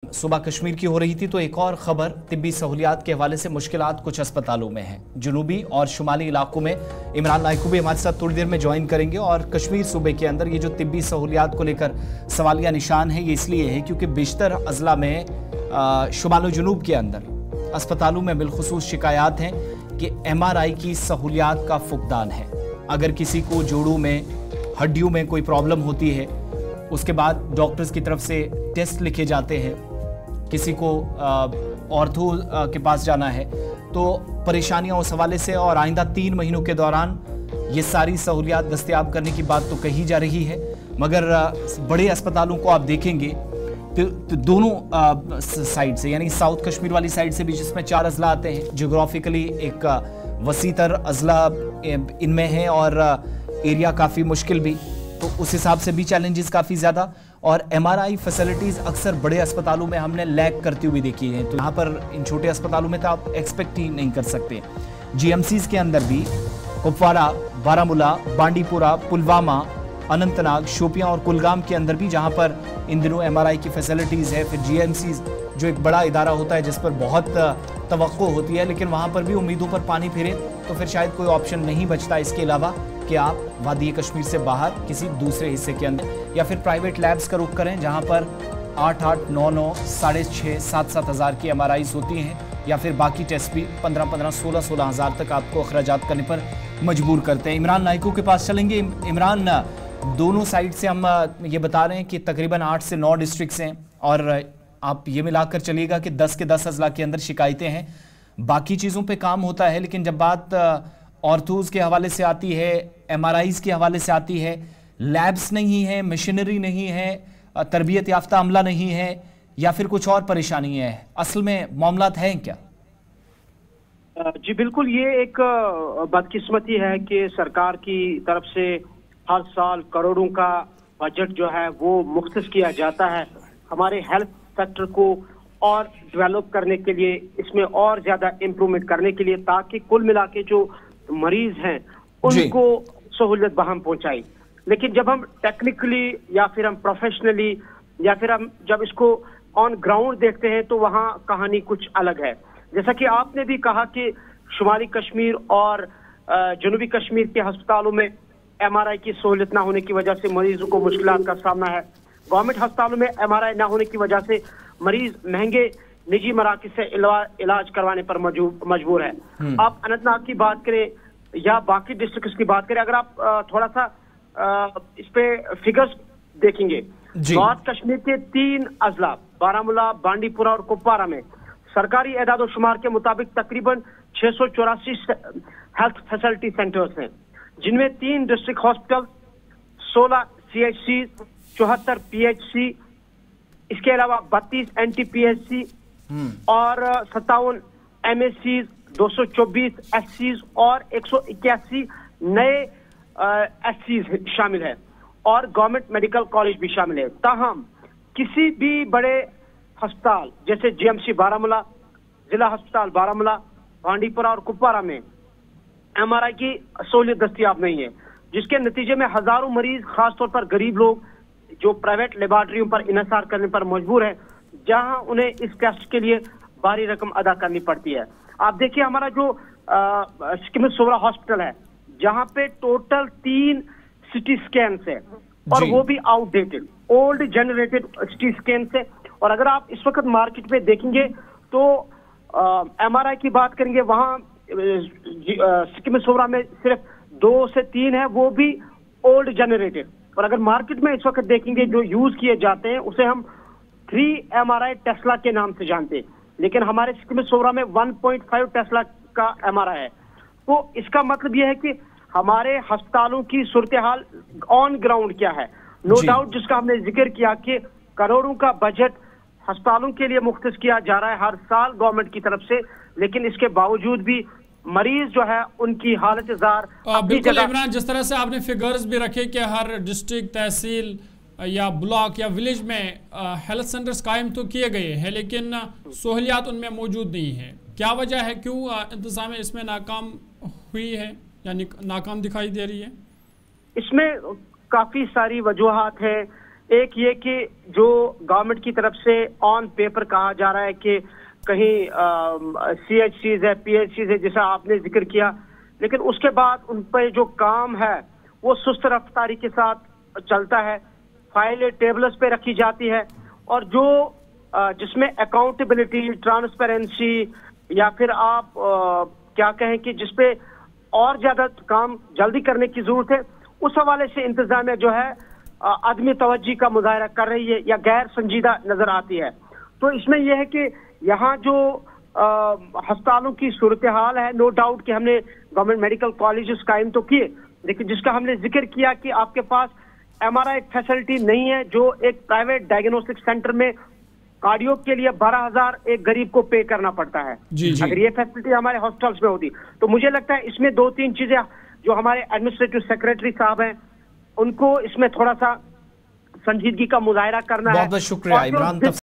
सुबह कश्मीर की हो रही थी तो एक और खबर तिब्बी सहूलियात के हवाले से मुश्किलात कुछ अस्पतालों में हैं। जनूबी और शुमाली इलाकों में इमरान नाइकू भी हमारे साथ थोड़ी देर में ज्वाइन करेंगे और कश्मीर सूबे के अंदर ये जो तिब्बी सहूलियात को लेकर सवालिया निशान है ये इसलिए है क्योंकि बेशतर अजला में शुमाल जनूब के अंदर अस्पतालों में बिलखुसूस शिकायत हैं कि MRI की सहूलियात का फुकदान है। अगर किसी को जोड़ों में हड्डियों में कोई प्रॉब्लम होती है उसके बाद डॉक्टर्स की तरफ से टेस्ट लिखे जाते हैं, किसी को ऑर्थो के पास जाना है तो परेशानियां उस हवाले से और आइंदा 3 महीनों के दौरान ये सारी सहूलियात दस्तयाब करने की बात तो कही जा रही है। मगर बड़े अस्पतालों को आप देखेंगे तो दोनों साइड से यानी साउथ कश्मीर वाली साइड से भी जिसमें 4 अजला आते हैं, जियोग्राफिकली एक वसीतर अजला इनमें है और एरिया काफ़ी मुश्किल भी, तो उस हिसाब से भी चैलेंजेस काफ़ी ज़्यादा। और MRI फैसिलिटीज़ अक्सर बड़े अस्पतालों में हमने लैग करती हुई देखी है, तो यहाँ पर इन छोटे अस्पतालों में तो आप एक्सपेक्ट ही नहीं कर सकते। GMCs के अंदर भी कुपवारा, बारामूला, बांडीपुरा, पुलवामा, अनंतनाग, शोपियां और कुलगाम के अंदर भी जहाँ पर इन दिनों MRI की फैसिलिटीज़ है। फिर GMCs जो एक बड़ा इदारा होता है जिस पर बहुत तवक्को होती है, लेकिन वहाँ पर भी उम्मीदों पर पानी फिरे तो फिर शायद कोई ऑप्शन नहीं बचता इसके अलावा कि आप वादी कश्मीर से बाहर किसी दूसरे हिस्से के अंदर या फिर प्राइवेट लैब्स का रुख करें जहां पर 8-8, 9-9, 6,500, 7-7 हज़ार की MRIs होती हैं, या फिर बाकी टेस्ट भी 15-15, 16-16 हज़ार तक आपको अखराजात करने पर मजबूर करते हैं। इमरान नाइकू के पास चलेंगे। इमरान, दोनों साइड से हम ये बता रहे हैं कि तकरीबन 8 से 9 डिस्ट्रिक्ट्स हैं और आप ये मिलाकर चलिएगा कि 10 के 10 अजला के अंदर शिकायतें हैं। बाकी चीज़ों पर काम होता है, लेकिन जब बात ऑर्थोज़ के हवाले से आती है, MRIs के हवाले से आती है, लैब्स नहीं है, मशीनरी नहीं है, तरबियत याफ्ता अमला नहीं है या फिर कुछ और परेशानी है, असल में मामलात हैं क्या? जी बिल्कुल, ये एक बदकिस्मती है कि सरकार की तरफ से हर साल करोड़ों का बजट जो है वो मुख्तस किया जाता है हमारे हेल्थ सेक्टर को और डेवलप करने के लिए, इसमें और ज्यादा इम्प्रूवमेंट करने के लिए, ताकि कुल मिला के जो मरीज हैं उनको सहूलियत बहाम पहुंचाई। लेकिन जब हम टेक्निकली या फिर हम प्रोफेशनली या फिर हम जब इसको ऑन ग्राउंड देखते हैं तो वहाँ कहानी कुछ अलग है। जैसा कि आपने भी कहा कि शुमाली कश्मीर और जनूबी कश्मीर के अस्पतालों में MRI की सहूलियत ना होने की वजह से मरीजों को मुश्किलात का सामना है। गवर्नमेंट अस्पतालों में MRI ना होने की वजह से मरीज महंगे निजी मराकज से इलाज करवाने पर मजबूर है। आप अनंतनाग की बात करें या बाकी डिस्ट्रिक्ट्स की बात करें, अगर आप थोड़ा सा इस पे फिगर्स देखेंगे, नॉर्थ कश्मीर के 3 अजला बारामूला, बांडीपुरा और कुपवारा में सरकारी एदाद शुमार के मुताबिक तकरीबन 684 हेल्थ फैसिलिटी सेंटर्स हैं, जिनमें 3 डिस्ट्रिक्ट हॉस्पिटल, 16 CHC, 74 PHC, इसके अलावा 32 NTPHC और 57 MSCs, 224 SCs और 181 नए SCs शामिल है और गवर्नमेंट मेडिकल कॉलेज भी शामिल है। ताहम किसी भी बड़े अस्पताल जैसे GMC बारामूला, जिला अस्पताल बारामूला, बांडीपुरा और कुपवारा में MRI की सहूलियत दस्तयाब नहीं है, जिसके नतीजे में हजारों मरीज, खासतौर पर गरीब लोग जो प्राइवेट लेबॉर्टरियों पर इन्हिसार करने पर मजबूर है, जहां उन्हें इस टेस्ट के लिए भारी रकम अदा करनी पड़ती है। आप देखिए हमारा जो सिकिमिस सोवरा हॉस्पिटल है, जहां पे टोटल 3 CT स्कैन्स है और वो भी outdated, old generated CT scans है। और अगर आप इस वक्त मार्केट में देखेंगे तो MRI की बात करेंगे, वहां सिकिमिस सोवरा में सिर्फ 2 से 3 है, वो भी ओल्ड जनरेटेड। और अगर मार्केट में इस वक्त देखेंगे जो यूज किए जाते हैं उसे हम 3 MRI टेस्ला के नाम से जानते हैं, लेकिन हमारे सिकिमिस सोवरा में 1.5 टेस्ला का MRI है। तो इसका मतलब यह है कि हमारे अस्पतालों की सूरत हाल ऑन ग्राउंड क्या है। नो डाउट, जिसका हमने जिक्र किया कि करोड़ों का बजट अस्पतालों के लिए मुख्तस किया जा रहा है हर साल गवर्नमेंट की तरफ से, लेकिन इसके बावजूद भी मरीज जो है उनकी हालत जार। बिल्कुल इमरान, जिस तरह से आपने फिगर्स भी रखे कि हर डिस्ट्रिक्ट, तहसील या ब्लॉक या विलेज में हेल्थ सेंटर्स कायम तो किए गए हैं, लेकिन सहूलियात उनमें मौजूद नहीं है। क्या वजह है, क्यों इंतजाम इसमें नाकाम हुई है या नाकाम दिखाई दे रही है? इसमें काफी सारी वजूहात है, एक ये कि जो गवर्नमेंट की तरफ से ऑन पेपर कहा जा रहा है कि कहीं CHCs है, PHCs है, जैसा आपने जिक्र किया, लेकिन उसके बाद उन पर जो काम है वो सुस्त रफ्तारी के साथ चलता है। फाइलें टेबल्स पे रखी जाती है और जो जिसमें अकाउंटेबिलिटी, ट्रांसपेरेंसी या फिर आप क्या कहें कि जिसपे और ज्यादा काम जल्दी करने की जरूरत है, उस हवाले से इंतजामिया जो है आदमी तवज्जो का मुजाहरा कर रही है या गैर संजीदा नजर आती है। तो इसमें यह है कि यहाँ जो अस्पतालों की सूरत हाल है, नो डाउट कि हमने गवर्नमेंट मेडिकल कॉलेजेस कायम तो किए, लेकिन जिसका हमने जिक्र किया कि आपके पास MRI फैसिलिटी नहीं है, जो एक प्राइवेट डायग्नोस्टिक सेंटर में कार्डियो के लिए 12,000 एक गरीब को पे करना पड़ता है। अगर ये फैसिलिटी हमारे हॉस्पिटल्स में होती तो मुझे लगता है इसमें 2-3 चीजें जो हमारे एडमिनिस्ट्रेटिव सेक्रेटरी साहब हैं उनको इसमें थोड़ा सा संजीदगी का मुजाहरा करना है। बहुत बहुत शुक्रिया इमरान।